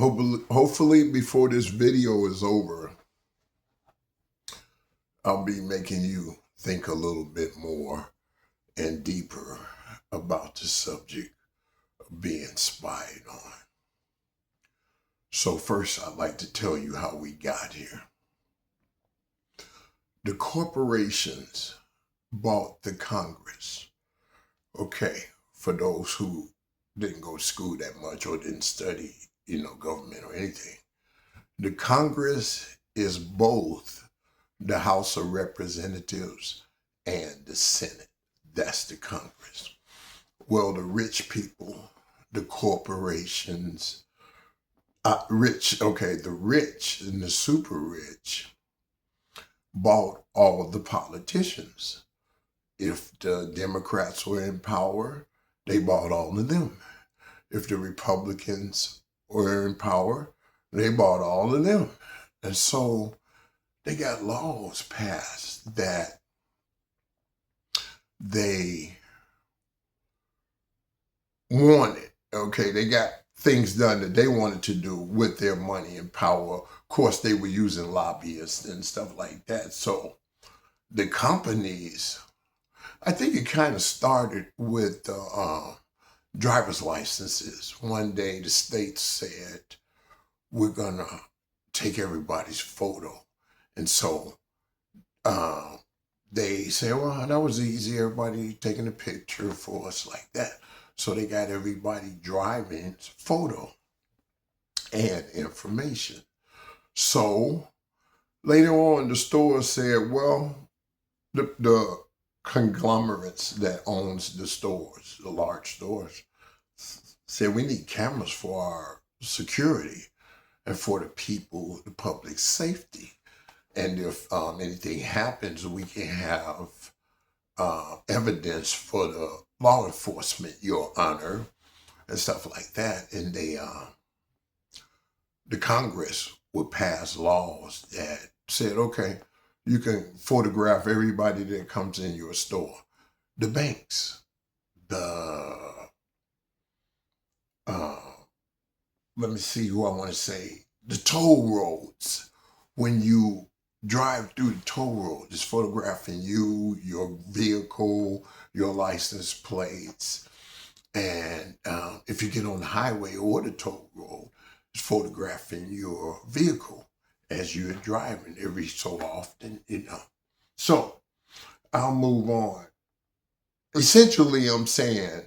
Hopefully before this video is over, I'll be making you think a little bit more and deeper about the subject of being spied on. So first, I'd like to tell you how we got here. The corporations bought the Congress. Okay, for those who didn't go to school that much or didn't study, government or anything. The Congress is both the House of Representatives and the Senate. That's the Congress. Well, the rich people, the corporations, the rich and the super rich bought all the politicians. If the Democrats were in power, they bought all of them. If the Republicans were in power, they bought all of them. And so they got laws passed that they wanted. Okay, they got things done that they wanted to do with their money and power. Of course, they were using lobbyists and stuff like that. So the companies, I think it kind of started with driver's licenses. One day the state said, we're going to take everybody's photo. And so they said, well, that was easy. Everybody taking a picture for us like that. So they got everybody driving photo and information. So later on, the store said, well, the conglomerates that owns the stores, the large stores, said we need cameras for our security and for the people, the public safety. And if anything happens, we can have evidence for the law enforcement, Your Honor, and stuff like that. And the Congress would pass laws that said, okay, you can photograph everybody that comes in your store. The banks, let me see who I want to say, the toll roads. When you drive through the toll road, it's photographing you, your vehicle, your license plates. And if you get on the highway or the toll road, it's photographing your vehicle as you're driving every so often, So I'll move on. Essentially, I'm saying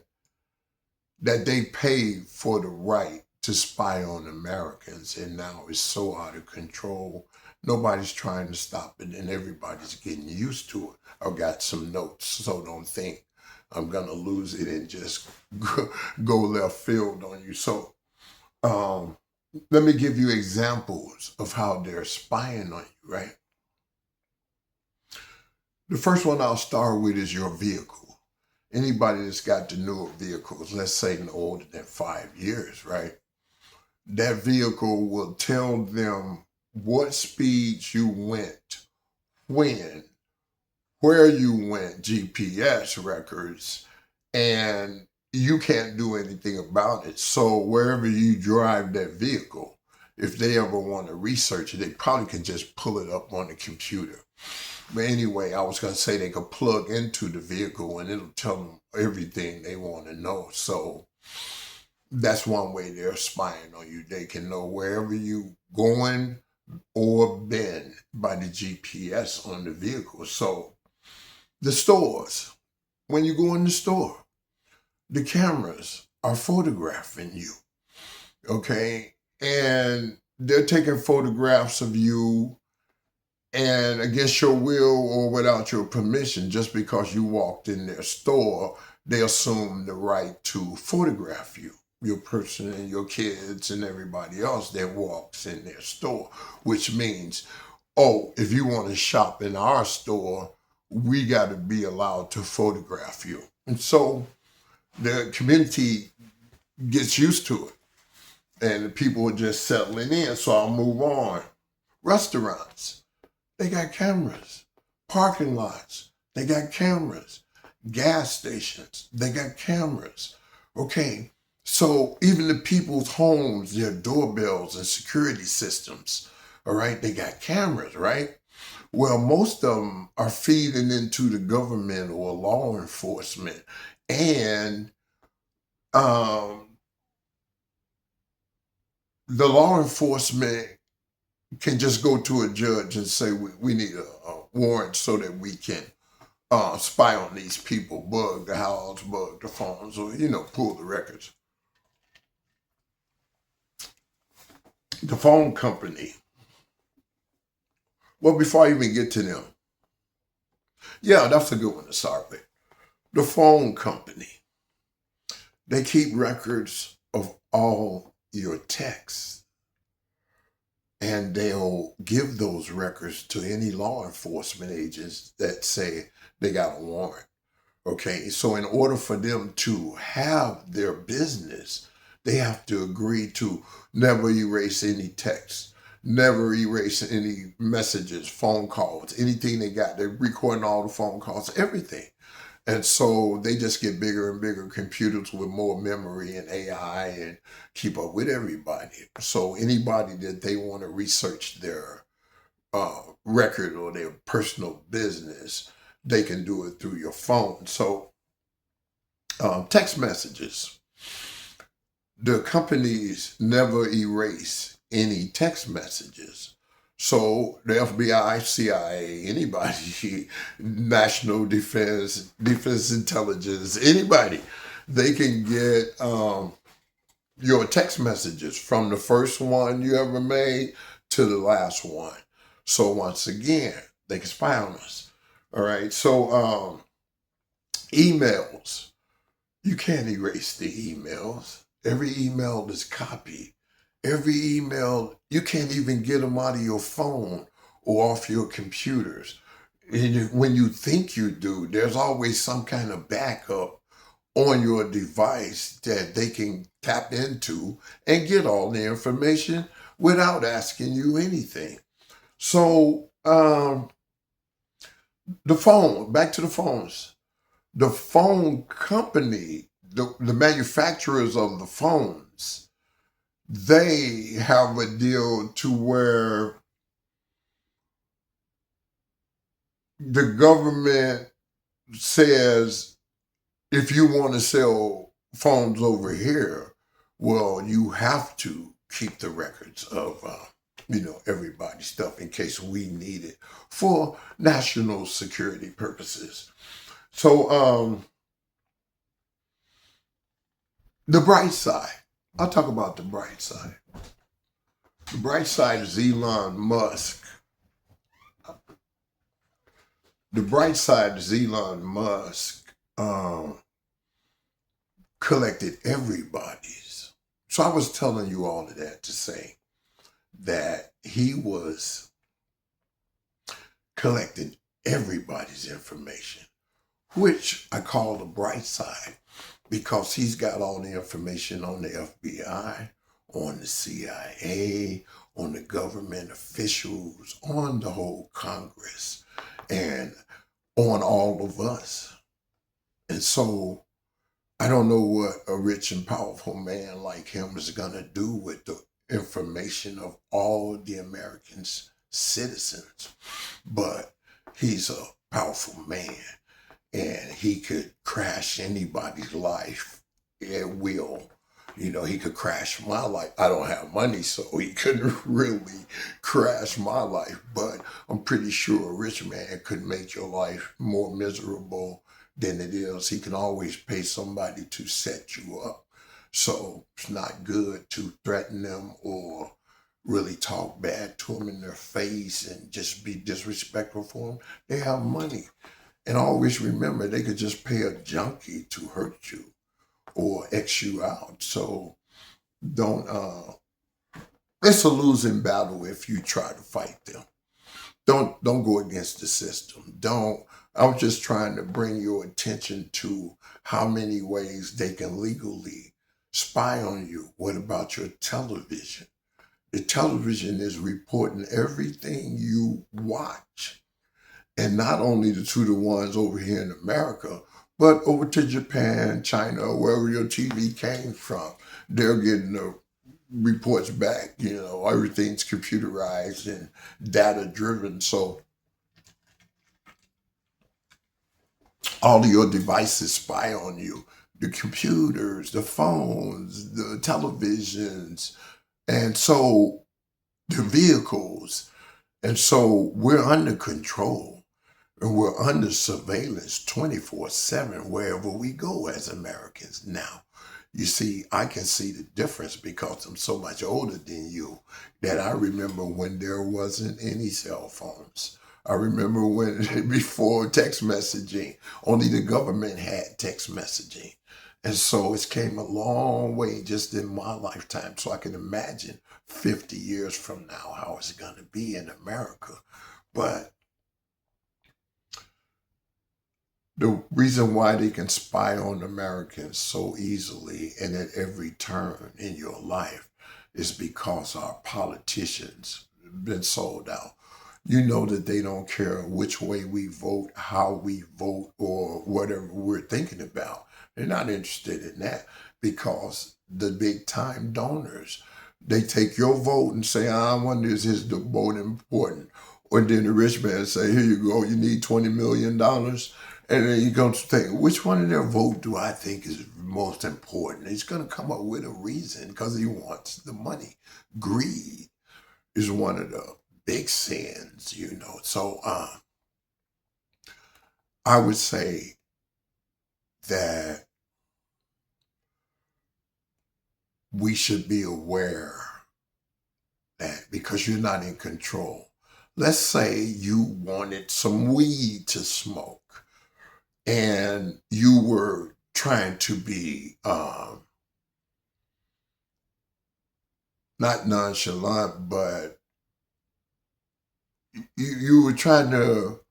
that they paid for the right to spy on Americans, and now it's so out of control. Nobody's trying to stop it, and everybody's getting used to it. I've got some notes, so don't think I'm going to lose it and just go left field on you. So let me give you examples of how they're spying on you, right? The first one I'll start with is your vehicle. Anybody that's got the newer vehicles, let's say no older than 5 years, right? That vehicle will tell them what speeds you went, when, where you went, GPS records, and you can't do anything about it. So wherever you drive that vehicle, if they ever want to research it, they probably can just pull it up on the computer. But anyway, I was going to say they could plug into the vehicle and it'll tell them everything they want to know. So that's one way they're spying on you. They can know wherever you going or been by the GPS on the vehicle. So the stores, when you go in the store, the cameras are photographing you, okay? And they're taking photographs of you and against your will or without your permission. Just because you walked in their store, they assume the right to photograph you, your person and your kids and everybody else that walks in their store, which means, oh, if you want to shop in our store, we got to be allowed to photograph you. And so the community gets used to it and the people are just settling in. So I'll move on. Restaurants, they got cameras. Parking lots, they got cameras. Gas stations, they got cameras. Okay, So even the people's homes, their doorbells and security systems, all right, they got cameras, right? Well, most of them are feeding into the government or law enforcement. And um, the law enforcement can just go to a judge and say, we need a warrant so that we can spy on these people, bug the house, bug the phones, or, pull the records. The phone company. Well, before I even get to them, yeah, that's a good one to start with. The phone company. They keep records of all your texts, and they'll give those records to any law enforcement agents that say they got a warrant. Okay, so in order for them to have their business, they have to agree to never erase any text, never erase any messages, phone calls, anything they got. They're recording all the phone calls, everything. And so they just get bigger and bigger computers with more memory and AI and keep up with everybody. So anybody that they want to research their record or their personal business, they can do it through your phone. So text messages. The companies never erase any text messages. So the FBI, CIA, anybody, National Defense, Defense Intelligence, anybody, they can get your text messages from the first one you ever made to the last one. So once again, they can spy on us. All right. So emails. You can't erase the emails. Every email is copied. Every email, you can't even get them out of your phone or off your computers. And when you think you do, there's always some kind of backup on your device that they can tap into and get all the information without asking you anything. So the phone, back to the phones. The phone company, the manufacturers of the phones, they have a deal to where the government says, if you want to sell phones over here, well, you have to keep the records of, everybody's stuff in case we need it for national security purposes. So, the bright side. I'll talk about the bright side. The bright side is Elon Musk. The bright side is Elon Musk collected everybody's. So I was telling you all of that to say that he was collecting everybody's information, which I call the bright side because he's got all the information on the FBI, on the CIA, on the government officials, on the whole Congress, and on all of us. And so I don't know what a rich and powerful man like him is going to do with the information of all the American citizens, but he's a powerful man and he could crash anybody's life at will. He could crash my life. I don't have money, so he couldn't really crash my life, but I'm pretty sure a rich man could make your life more miserable than it is. He can always pay somebody to set you up. So it's not good to threaten them or really talk bad to them in their face and just be disrespectful for them. They have money. And always remember, they could just pay a junkie to hurt you or X you out. So don't, it's a losing battle if you try to fight them. Don't go against the system. I'm just trying to bring your attention to how many ways they can legally spy on you. What about your television? The television is reporting everything you watch. And not only to the ones over here in America, But over to Japan, China, wherever your TV came from, they're getting the reports back. Everything's computerized and data driven. So all of your devices spy on you, the computers, the phones, the televisions, and so the vehicles. And so we're under control and we're under surveillance 24/7 wherever we go as Americans now. You see, I can see the difference because I'm so much older than you that I remember when there wasn't any cell phones. I remember when before text messaging, only the government had text messaging. And so it's came a long way just in my lifetime. So I can imagine 50 years from now how it's going to be in America. But the reason why they can spy on Americans so easily and at every turn in your life is because our politicians have been sold out. You know that they don't care which way we vote, how we vote, or whatever we're thinking about. They're not interested in that because the big time donors, they take your vote and say, I wonder is the vote important? Or then the rich man say, here you go, you need $20 million. And then you're going to think, which one of their vote do I think is most important? He's going to come up with a reason because he wants the money. Greed is one of the big sins. So I would say that we should be aware that because you're not in control. Let's say you wanted some weed to smoke and you were trying to be not nonchalant, but you were trying to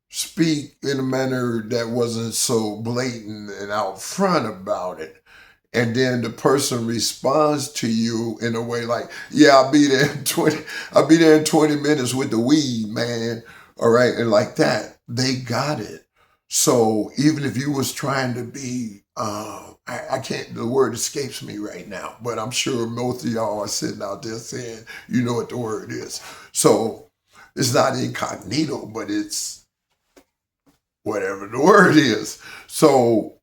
speak in a manner that wasn't so blatant and out front about it. And then the person responds to you in a way like, yeah, I'll be there in 20 minutes with the weed, man. All right. And like that, they got it. So even if you was trying to be, I can't, the word escapes me right now, but I'm sure most of y'all are sitting out there saying, you know what the word is. So it's not incognito, but it's whatever the word is. So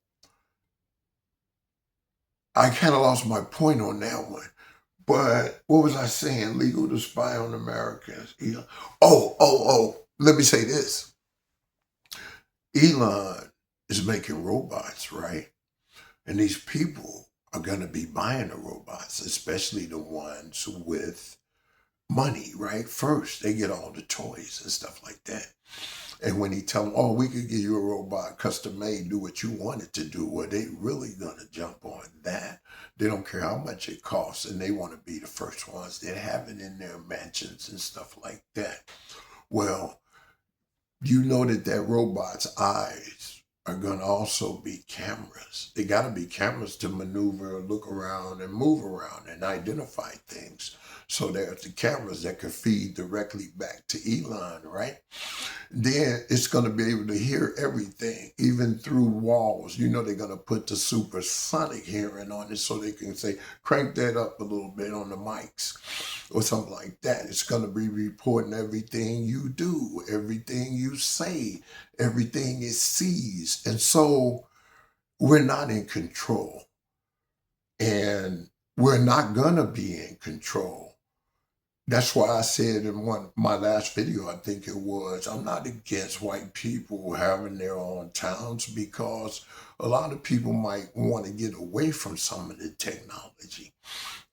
I kind of lost my point on that one. But what was I saying? Legal to spy on Americans. Elon. Oh. Let me say this. Elon is making robots, right? And these people are going to be buying the robots, especially the ones with money, right? First, they get all the toys and stuff like that. And when he tell them, oh, we could give you a robot, custom made, do what you want it to do, well, they really gonna jump on that. They don't care how much it costs, and they want to be the first ones that have it in their mansions and stuff like that. Well, you know that robot's eyes are gonna also be cameras. They gotta be cameras to maneuver, look around, and move around and identify things. So there's the cameras that can feed directly back to Elon, right? Then it's going to be able to hear everything, even through walls. They're going to put the supersonic hearing on it so they can say, crank that up a little bit on the mics or something like that. It's going to be reporting everything you do, everything you say, everything it sees. And so we're not in control. And we're not going to be in control. That's why I said in my last video, I think it was, I'm not against white people having their own towns because a lot of people might want to get away from some of the technology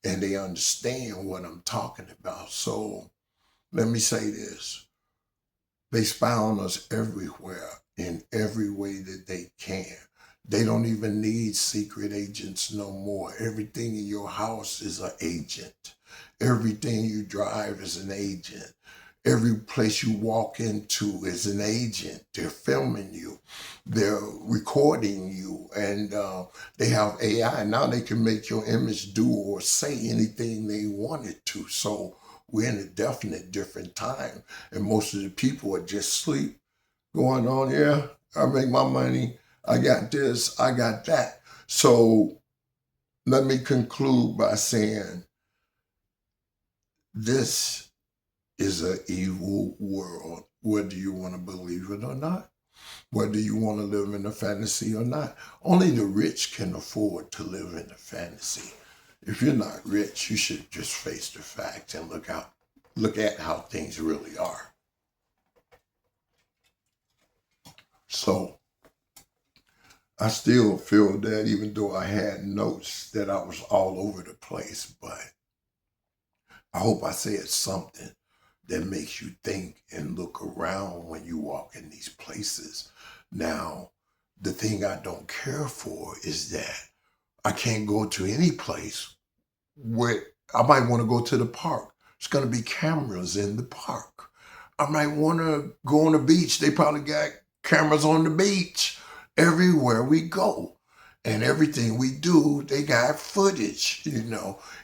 and they understand what I'm talking about. So let me say this. They spy on us everywhere in every way that they can. They don't even need secret agents no more. Everything in your house is an agent. Everything you drive is an agent. Every place you walk into is an agent. They're filming you. They're recording you. And they have AI. Now they can make your image do or say anything they want it to. So we're in a definite different time. And most of the people are just asleep, going on, yeah, I make my money. I got this, I got that. So let me conclude by saying this is an evil world, whether you want to believe it or not, whether you want to live in a fantasy or not. Only the rich can afford to live in a fantasy. If you're not rich, you should just face the facts and look at how things really are. So I still feel that even though I had notes that I was all over the place, but I hope I said something that makes you think and look around when you walk in these places. Now, the thing I don't care for is that I can't go to any place where I might want to go to the park. It's going to be cameras in the park. I might want to go on the beach. They probably got cameras on the beach everywhere we go. And everything we do, they got footage.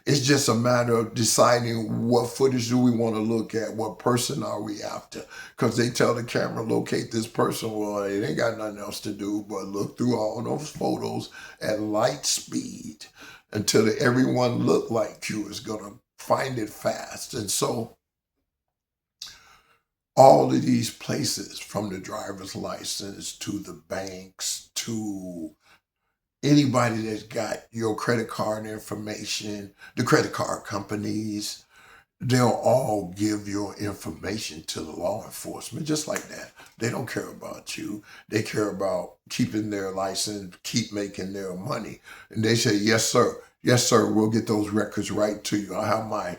It's just a matter of deciding what footage do we want to look at, what person are we after. Because they tell the camera, locate this person. Well, it ain't got nothing else to do but look through all those photos at light speed until everyone look like you is going to find it fast. And so all of these places, from the driver's license to the banks to anybody that's got your credit card information, the credit card companies, they'll all give your information to the law enforcement just like that. They don't care about you. They care about keeping their license, keep making their money. And they say, yes, sir. Yes, sir. We'll get those records right to you. I'll have my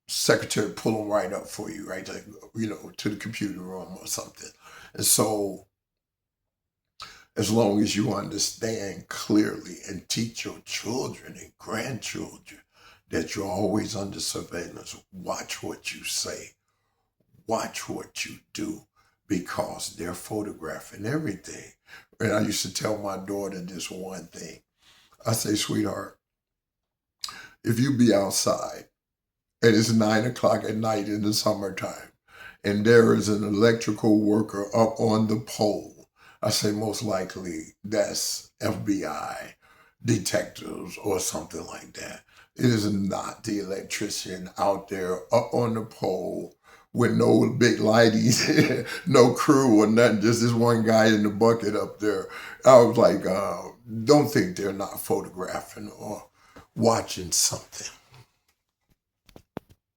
secretary pull them right up for you, right? To the computer room or something. And so as long as you understand clearly and teach your children and grandchildren that you're always under surveillance, watch what you say, watch what you do, because they're photographing everything. And I used to tell my daughter this one thing. I say, sweetheart, if you be outside and it's 9 o'clock at night in the summertime and there is an electrical worker up on the pole, I say most likely that's FBI detectives or something like that. It is not the electrician out there up on the pole with no big lighting, no crew or nothing, just this one guy in the bucket up there. I was like, don't think they're not photographing or watching something.